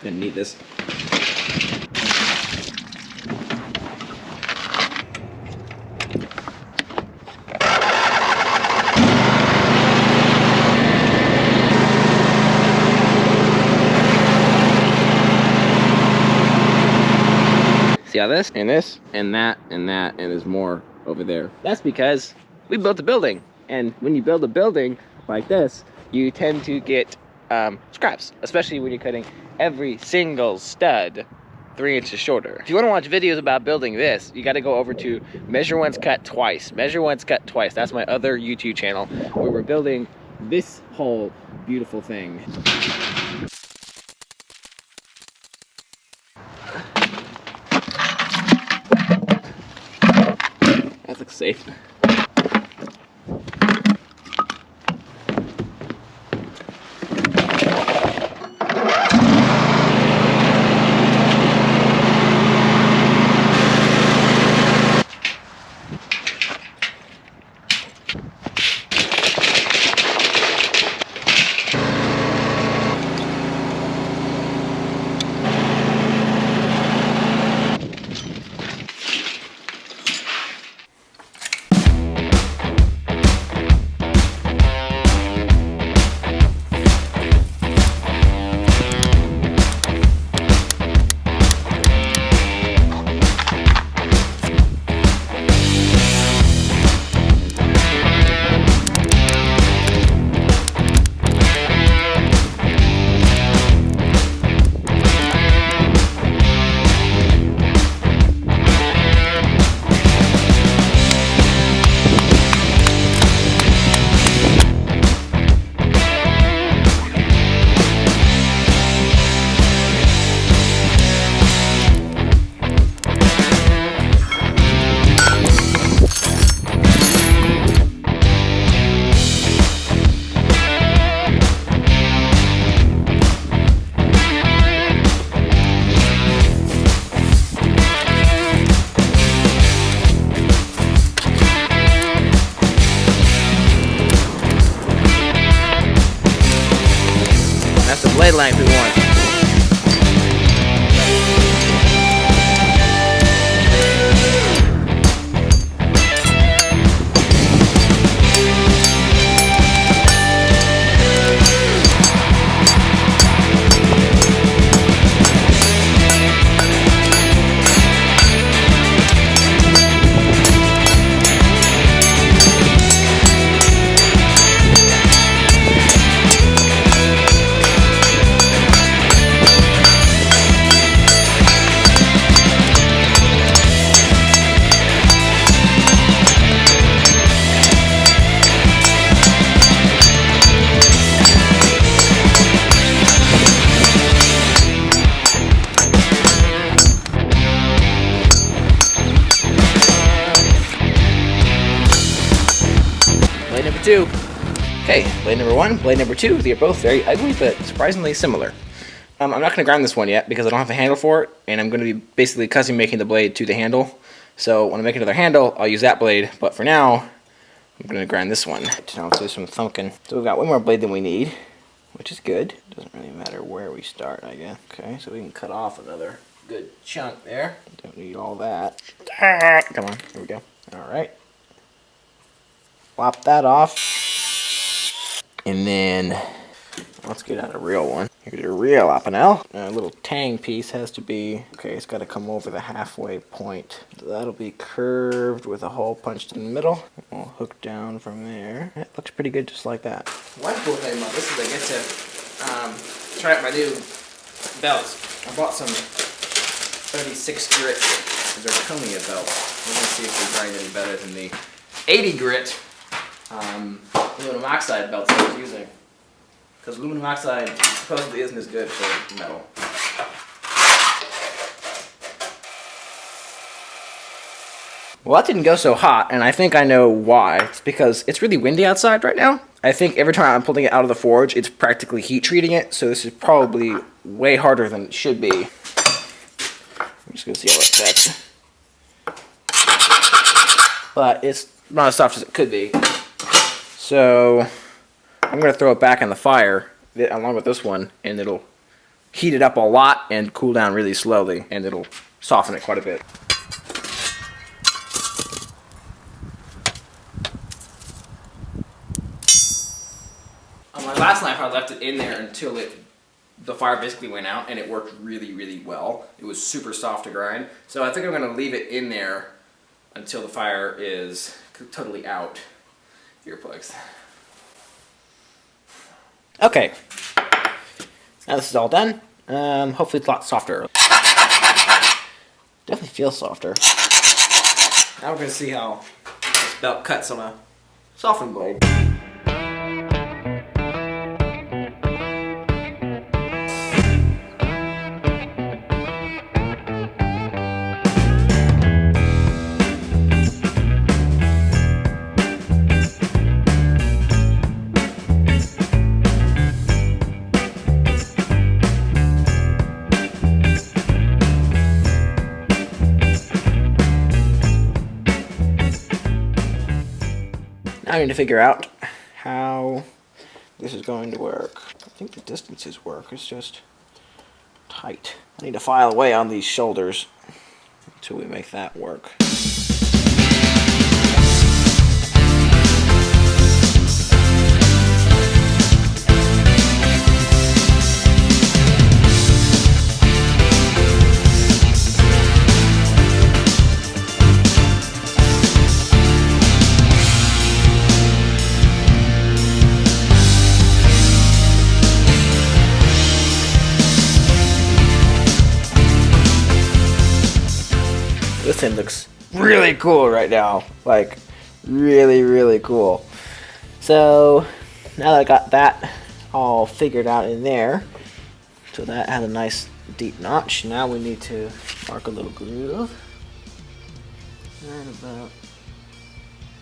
Gonna need this. See how this, and that, and there's more over there. That's because we built a building. And when you build a building like this, you tend to get scraps, especially when you're cutting every single stud 3 inches shorter. If you want to watch videos about building this, you got to go over to Measure Once Cut Twice. Measure Once Cut Twice. That's my other YouTube channel where we're building this whole beautiful thing. That looks safe. That's the blade length we want. Blade number 2. Okay, blade number 1, blade number 2. They are both very ugly, but surprisingly similar. I'm not going to grind this one yet because I don't have a handle for it, and I'm going to be basically custom making the blade to the handle. So when I make another handle, I'll use that blade, but for now, I'm going to grind this one. Now let's do some thunking. So we've got one more blade than we need, which is good. Doesn't really matter where we start, I guess. Okay, so we can cut off another good chunk there. Don't need all that. Come on, here we go. All right. Lop that off. And then let's get out a real one. Here's a real opinel. A little tang piece has to be, okay, it's got to come over the halfway point. So that'll be curved with a hole punched in the middle. We'll hook down from there. It looks pretty good just like that. One cool thing about this is I get to try out my new belts. I bought some 36 grit zirconia belts. We're going to see if they grind any better than the 80 grit aluminum oxide belts I was using. Because aluminum oxide supposedly isn't as good for metal. Well, that didn't go so hot, and I think I know why. It's because it's really windy outside right now. I think every time I'm pulling it out of the forge, it's practically heat treating it, so this is probably way harder than it should be. I'm just going to see how it sets. But it's not as soft as it could be. So I'm going to throw it back in the fire along with this one, and it'll heat it up a lot and cool down really slowly, and it'll soften it quite a bit. On my last knife, I left it in there until the fire basically went out, and it worked really, really well. It was super soft to grind. So I think I'm gonna leave it in there until the fire is totally out. Earplugs. Okay, now this is all done. Hopefully it's a lot softer. Definitely feels softer. Now we're gonna see how this belt cuts on a softened blade. Now I need to figure out how this is going to work. I think the distances work, it's just tight. I need to file away on these shoulders until we make that work. This thing looks really cool right now, like really, really cool. So now that I got that all figured out in there, so that has a nice deep notch, now we need to mark a little groove right about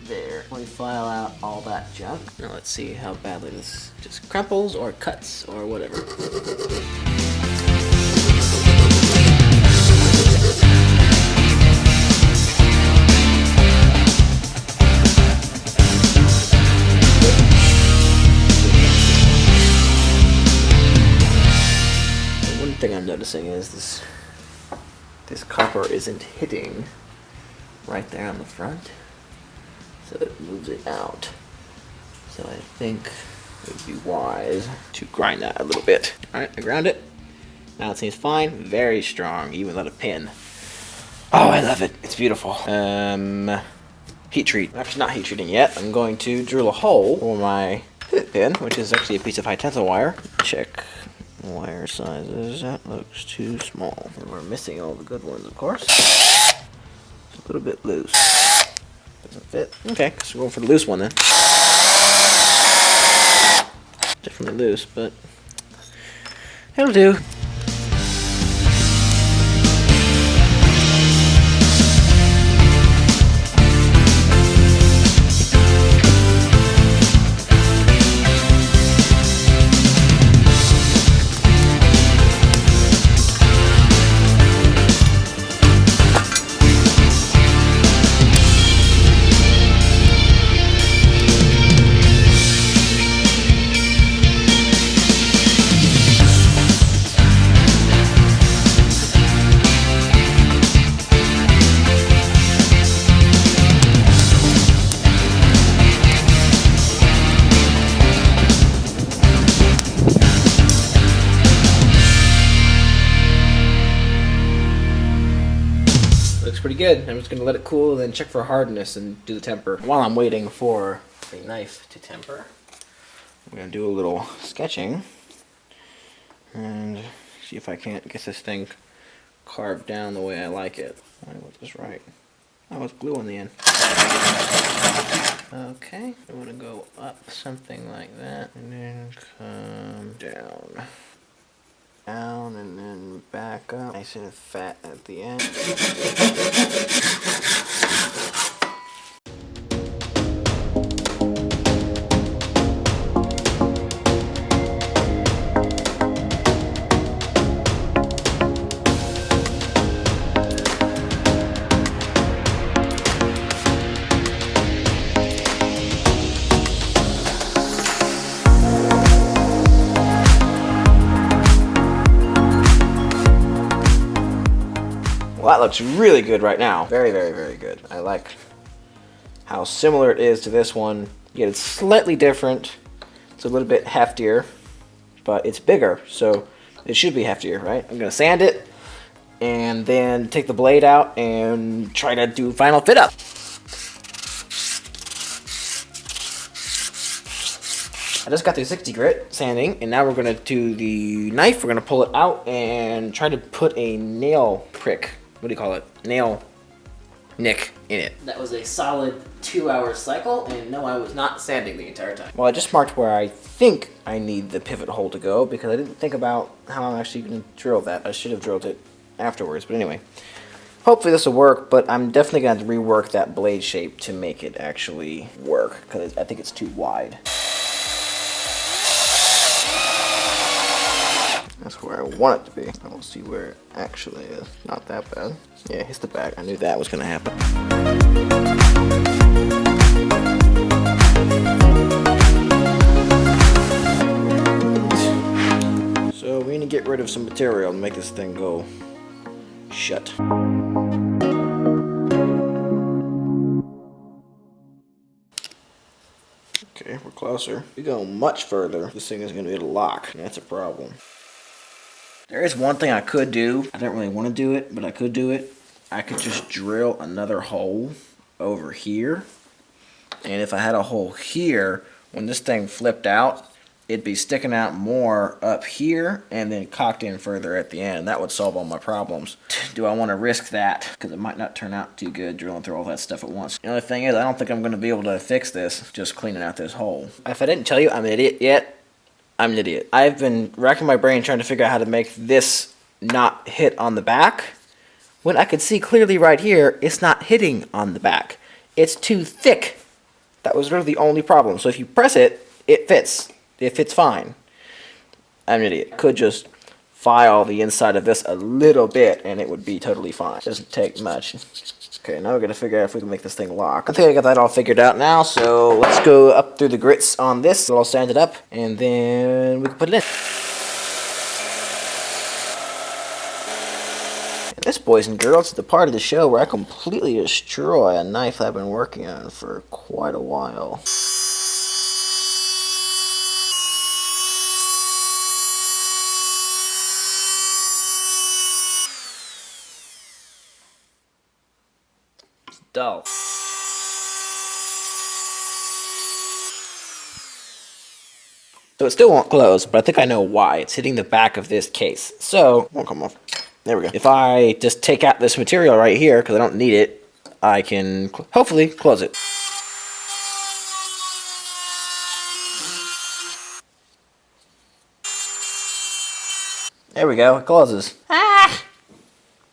there. We file out all that junk. Now let's see how badly this just crumples or cuts or whatever. Thing I'm noticing is this copper isn't hitting right there on the front, so it moves it out. So I think it would be wise to grind that a little bit. Alright, I ground it. Now it seems fine, very strong, even without a pin. Oh, I love it, it's beautiful. Heat treat. Actually not heat treating yet. I'm going to drill a hole for my pivot pin, which is actually a piece of high tensile wire. Check wire sizes. That looks too small. And we're missing all the good ones, of course. It's a little bit loose. Doesn't fit. Okay, so we're going for the loose one then. Definitely loose, but it'll do. Pretty good. I'm just going to let it cool and then check for hardness and do the temper. While I'm waiting for the knife to temper, I'm going to do a little sketching and see if I can't get this thing carved down the way I like it. I want this right. Oh, it's glue on the end. Okay, I want to go up something like that and then come down. Down and then back up, nice and fat at the end. that looks really good right now. Very, very, very good. I like how similar it is to this one, yet it's slightly different. It's a little bit heftier, but it's bigger, so it should be heftier, right? I'm gonna sand it, and then take the blade out and try to do final fit up. I just got the 60 grit sanding, and now we're gonna do the knife. We're gonna pull it out and try to put a nail prick. What do you call it? Nail nick in it. That was a solid 2-hour cycle, and no, I was not sanding the entire time. Well, I just marked where I think I need the pivot hole to go because I didn't think about how I'm actually gonna drill that. I should have drilled it afterwards, but anyway. Hopefully this will work, but I'm definitely gonna have to rework that blade shape to make it actually work because I think it's too wide. That's where I want it to be. I don't see where it actually is. Not that bad. Yeah, it hits the back. I knew that was gonna happen. So we need to get rid of some material and make this thing go shut. Okay, we're closer. We go much further. This thing is gonna be a lock. That's a problem. There is one thing I could do. I don't really want to do it, but I could do it. I could just drill another hole over here. And if I had a hole here, when this thing flipped out, it'd be sticking out more up here and then cocked in further at the end. That would solve all my problems. Do I want to risk that? Because it might not turn out too good drilling through all that stuff at once. The other thing is, I don't think I'm going to be able to fix this just cleaning out this hole. If I didn't tell you I'm an idiot yet, I'm an idiot. I've been racking my brain trying to figure out how to make this not hit on the back, when I could see clearly right here, it's not hitting on the back. It's too thick. That was really the only problem. So if you press it, it fits. It fits fine. I'm an idiot. Could just file the inside of this a little bit and it would be totally fine. Doesn't take much. Okay, now we're gonna figure out if we can make this thing lock. I think I got that all figured out now, so let's go up through the grits on this. We'll all sand it up, and then we can put it in. And this, boys and girls, is the part of the show where I completely destroy a knife I've been working on for quite a while. Dull. So it still won't close, but I think I know why. It's hitting the back of this case. So, it won't come off. There we go. If I just take out this material right here, because I don't need it, I can hopefully close it. There we go, it closes. Ah!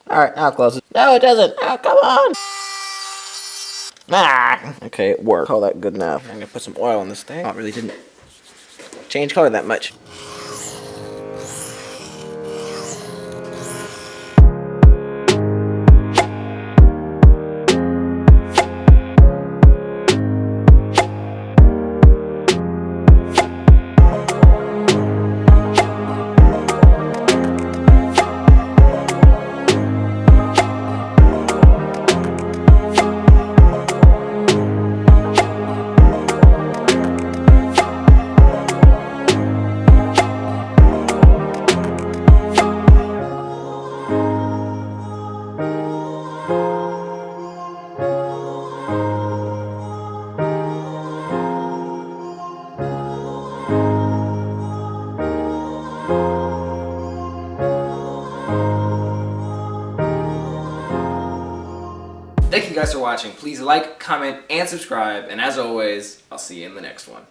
Alright, now it closes. No, it doesn't. Oh, come on! Ah! Okay, it worked. Call that good enough. I'm gonna put some oil on this thing. Oh, it really didn't change color that much. Thank you guys for watching. Please like, comment, and subscribe. And as always, I'll see you in the next one.